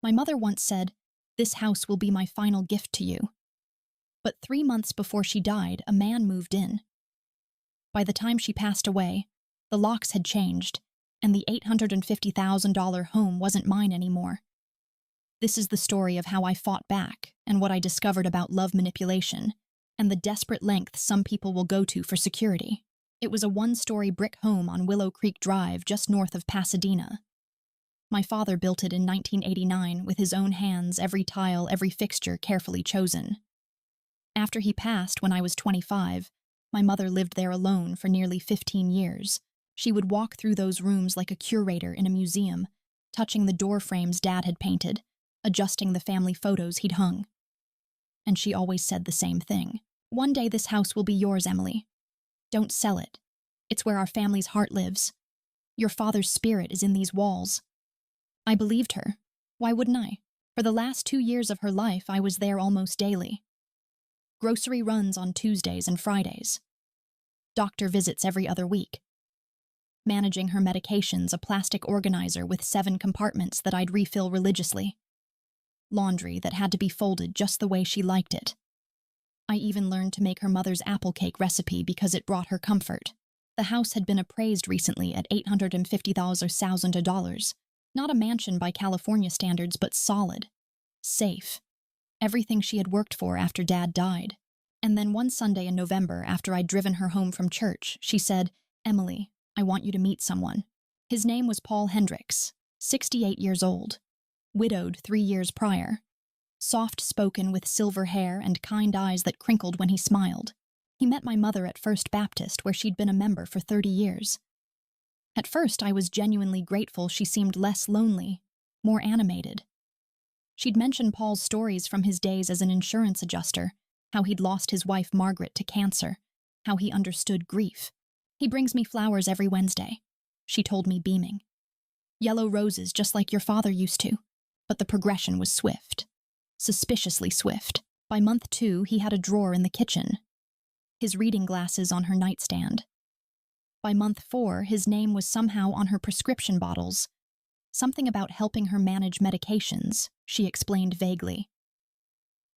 My mother once said, "This house will be my final gift to you." But 3 months before she died, a man moved in. By the time she passed away, the locks had changed, and the $850,000 home wasn't mine anymore. This is the story of how I fought back and what I discovered about love manipulation and the desperate lengths some people will go to for security. It was a one-story brick home on Willow Creek Drive just north of Pasadena. My father built it in 1989 with his own hands, every tile, every fixture carefully chosen. After he passed when I was 25, my mother lived there alone for nearly 15 years. She would walk through those rooms like a curator in a museum, touching the door frames Dad had painted, adjusting the family photos he'd hung. And she always said the same thing. "One day this house will be yours, Emily. Don't sell it. It's where our family's heart lives. Your father's spirit is in these walls." I believed her. Why wouldn't I? For the last 2 years of her life, I was there almost daily. Grocery runs on Tuesdays and Fridays. Doctor visits every other week. Managing her medications, a plastic organizer with 7 compartments that I'd refill religiously. Laundry that had to be folded just the way she liked it. I even learned to make her mother's apple cake recipe because it brought her comfort. The house had been appraised recently at $850,000. Not a mansion by California standards, but solid. Safe. Everything she had worked for after Dad died. And then one Sunday in November, after I'd driven her home from church, she said, "Emily, I want you to meet someone." His name was Paul Hendricks, 68 years old. Widowed 3 years prior. Soft-spoken with silver hair and kind eyes that crinkled when he smiled. He met my mother at First Baptist, where she'd been a member for 30 years. At first, I was genuinely grateful she seemed less lonely, more animated. She'd mentioned Paul's stories from his days as an insurance adjuster, how he'd lost his wife Margaret to cancer, how he understood grief. "He brings me flowers every Wednesday," she told me, beaming. "Yellow roses, just like your father used to." But the progression was swift. Suspiciously swift. By month 2, he had a drawer in the kitchen. His reading glasses on her nightstand. By month 4, his name was somehow on her prescription bottles. Something about helping her manage medications, she explained vaguely.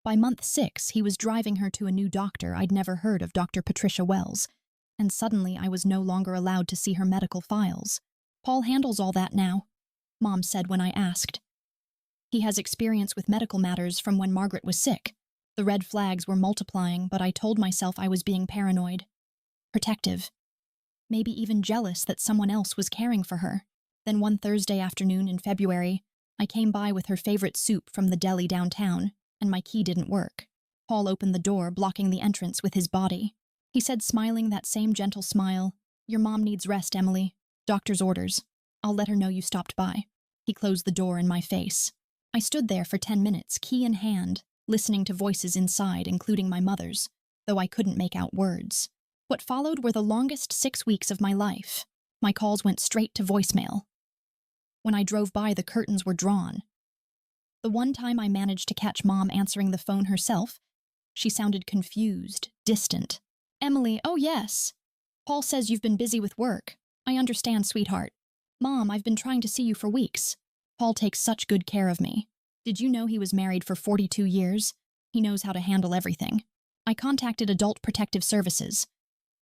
By month 6, he was driving her to a new doctor. I'd never heard of Dr. Patricia Wells, and suddenly I was no longer allowed to see her medical files. "Paul handles all that now," Mom said when I asked. "He has experience with medical matters from when Margaret was sick." The red flags were multiplying, but I told myself I was being paranoid. Protective. Maybe even jealous that someone else was caring for her. Then one Thursday afternoon in February, I came by with her favorite soup from the deli downtown, and my key didn't work. Paul opened the door, blocking the entrance with his body. He said, smiling that same gentle smile, "Your mom needs rest, Emily. Doctor's orders. I'll let her know you stopped by." He closed the door in my face. I stood there for 10 minutes, key in hand, listening to voices inside, including my mother's, though I couldn't make out words. What followed were the longest 6 weeks of my life. My calls went straight to voicemail. When I drove by, the curtains were drawn. The one time I managed to catch Mom answering the phone herself, she sounded confused, distant. "Emily, oh yes. Paul says you've been busy with work. I understand, sweetheart. Mom, I've been trying to see you for weeks. Paul takes such good care of me. Did you know he was married for 42 years? He knows how to handle everything." I contacted Adult Protective Services,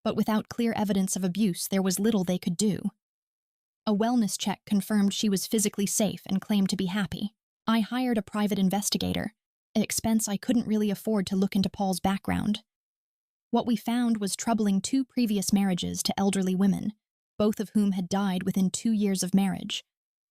but without clear evidence of abuse, there was little they could do. A wellness check confirmed she was physically safe and claimed to be happy. I hired a private investigator, an expense I couldn't really afford to look into Paul's background. What we found was troubling 2 previous marriages to elderly women, both of whom had died within 2 years of marriage,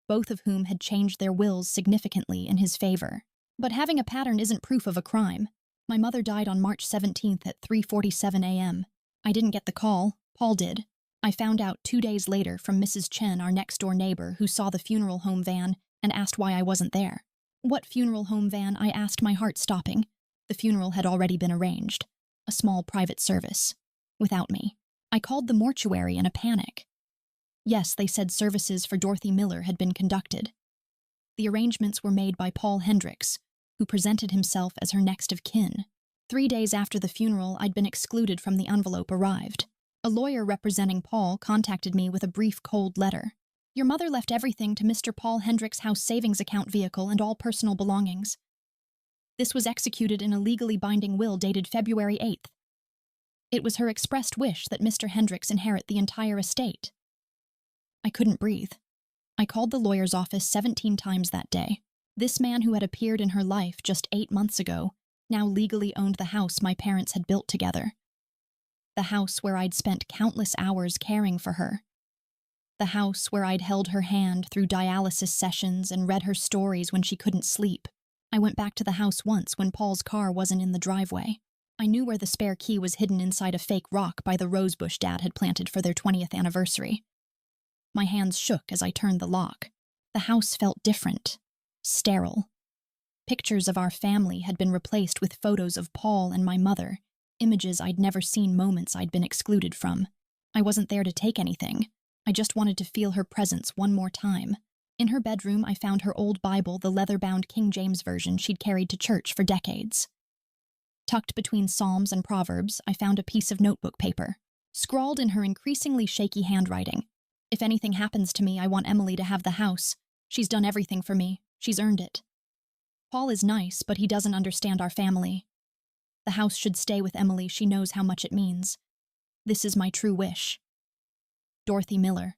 both of whom had changed their wills significantly in his favor. But having a pattern isn't proof of a crime. My mother died on March 17th at 3:47 a.m. I didn't get the call, Paul did. I found out 2 days later from Mrs. Chen, our next-door neighbor, who saw the funeral home van and asked why I wasn't there. "What funeral home van?" I asked, my heart stopping. The funeral had already been arranged. A small private service. Without me. I called the mortuary in a panic. Yes, they said services for Dorothy Miller had been conducted. The arrangements were made by Paul Hendricks, who presented himself as her next of kin. 3 days after the funeral, I'd been excluded from the envelope arrived. A lawyer representing Paul contacted me with a brief cold letter. Your mother left everything to Mr. Paul Hendrick's house savings account vehicle and all personal belongings. This was executed in a legally binding will dated February 8th. It was her expressed wish that Mr. Hendricks inherit the entire estate. I couldn't breathe. I called the lawyer's office 17 times that day. This man who had appeared in her life just 8 months ago now legally owned the house my parents had built together. The house where I'd spent countless hours caring for her. The house where I'd held her hand through dialysis sessions and read her stories when she couldn't sleep. I went back to the house once when Paul's car wasn't in the driveway. I knew where the spare key was hidden inside a fake rock by the rosebush Dad had planted for their 20th anniversary. My hands shook as I turned the lock. The house felt different, sterile. Pictures of our family had been replaced with photos of Paul and my mother, images I'd never seen, moments I'd been excluded from. I wasn't there to take anything. I just wanted to feel her presence one more time. In her bedroom, I found her old Bible, the leather-bound King James Version she'd carried to church for decades. Tucked between Psalms and Proverbs, I found a piece of notebook paper, scrawled in her increasingly shaky handwriting. If anything happens to me, I want Emily to have the house. She's done everything for me. She's earned it. Paul is nice, but he doesn't understand our family. The house should stay with Emily. She knows how much it means. This is my true wish. Dorothy Miller.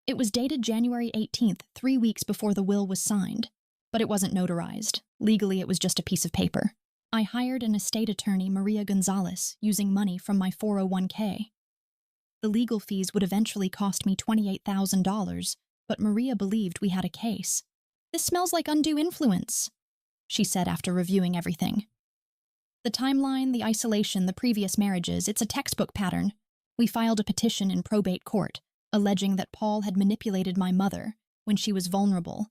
It was dated January 18th, 3 weeks before the will was signed, but it wasn't notarized. Legally, it was just a piece of paper. I hired an estate attorney, Maria Gonzalez, using money from my 401k. The legal fees would eventually cost me $28,000, but Maria believed we had a case. This smells like undue influence, she said after reviewing everything. The timeline, the isolation, the previous marriages, it's a textbook pattern. We filed a petition in probate court, alleging that Paul had manipulated my mother when she was vulnerable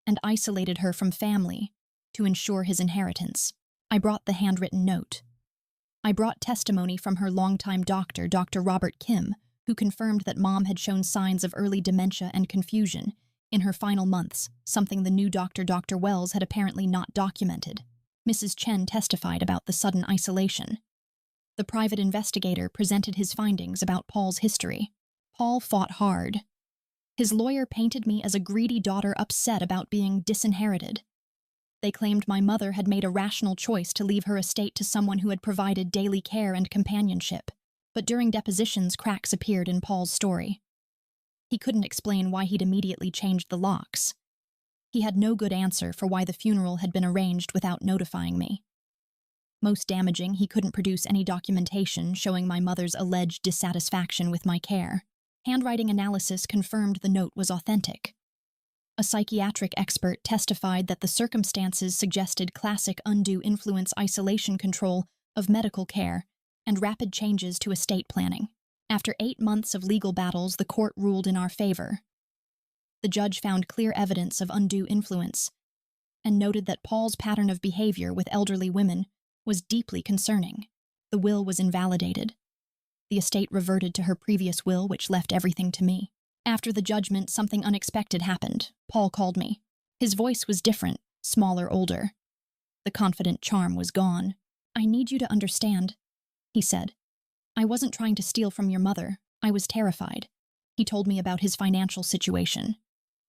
and isolated her from family to ensure his inheritance. I brought the handwritten note. I brought testimony from her longtime doctor, Dr. Robert Kim, who confirmed that Mom had shown signs of early dementia and confusion in her final months, something the new doctor, Dr. Wells, had apparently not documented. Mrs. Chen testified about the sudden isolation. The private investigator presented his findings about Paul's history. Paul fought hard. His lawyer painted me as a greedy daughter upset about being disinherited. They claimed my mother had made a rational choice to leave her estate to someone who had provided daily care and companionship. But during depositions, cracks appeared in Paul's story. He couldn't explain why he'd immediately changed the locks. He had no good answer for why the funeral had been arranged without notifying me. Most damaging, he couldn't produce any documentation showing my mother's alleged dissatisfaction with my care. Handwriting analysis confirmed the note was authentic. A psychiatric expert testified that the circumstances suggested classic undue influence isolation control of medical care and rapid changes to estate planning. After 8 months of legal battles, the court ruled in our favor. The judge found clear evidence of undue influence and noted that Paul's pattern of behavior with elderly women was deeply concerning. The will was invalidated. The estate reverted to her previous will, which left everything to me. After the judgment, something unexpected happened. Paul called me. His voice was different, smaller, older. The confident charm was gone. "I need you to understand," he said. "I wasn't trying to steal from your mother. I was terrified." He told me about his financial situation,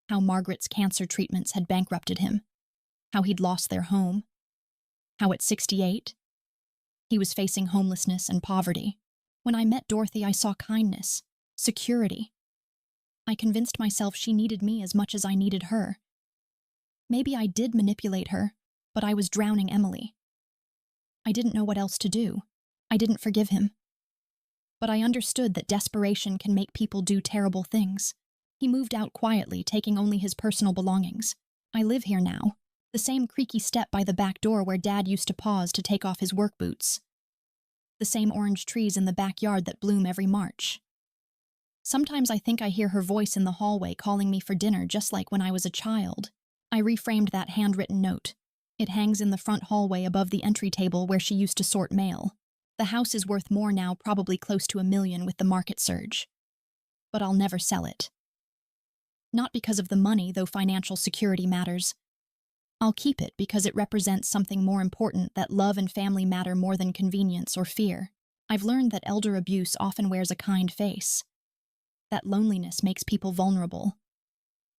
how Margaret's cancer treatments had bankrupted him, how he'd lost their home, how at 68, he was facing homelessness and poverty. When I met Dorothy, I saw kindness, security. I convinced myself she needed me as much as I needed her. Maybe I did manipulate her, but I was drowning Emily. I didn't know what else to do. I didn't forgive him. But I understood that desperation can make people do terrible things. He moved out quietly, taking only his personal belongings. I live here now, the same creaky step by the back door where Dad used to pause to take off his work boots. The same orange trees in the backyard that bloom every March. Sometimes I think I hear her voice in the hallway calling me for dinner, just like when I was a child. I reframed that handwritten note. It hangs in the front hallway above the entry table where she used to sort mail. The house is worth more now, probably close to $1 million with the market surge. But I'll never sell it. Not because of the money, though financial security matters. I'll keep it because it represents something more important, that love and family matter more than convenience or fear. I've learned that elder abuse often wears a kind face. That loneliness makes people vulnerable.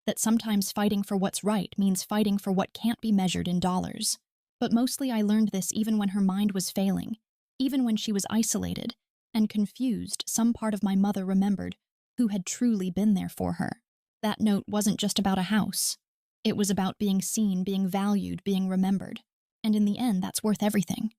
that sometimes fighting for what's right means fighting for what can't be measured in dollars. But mostly I learned this even when her mind was failing, even when she was isolated and confused. Some part of my mother remembered who had truly been there for her. That note wasn't just about a house. It was about being seen, being valued, being remembered. And in the end, that's worth everything.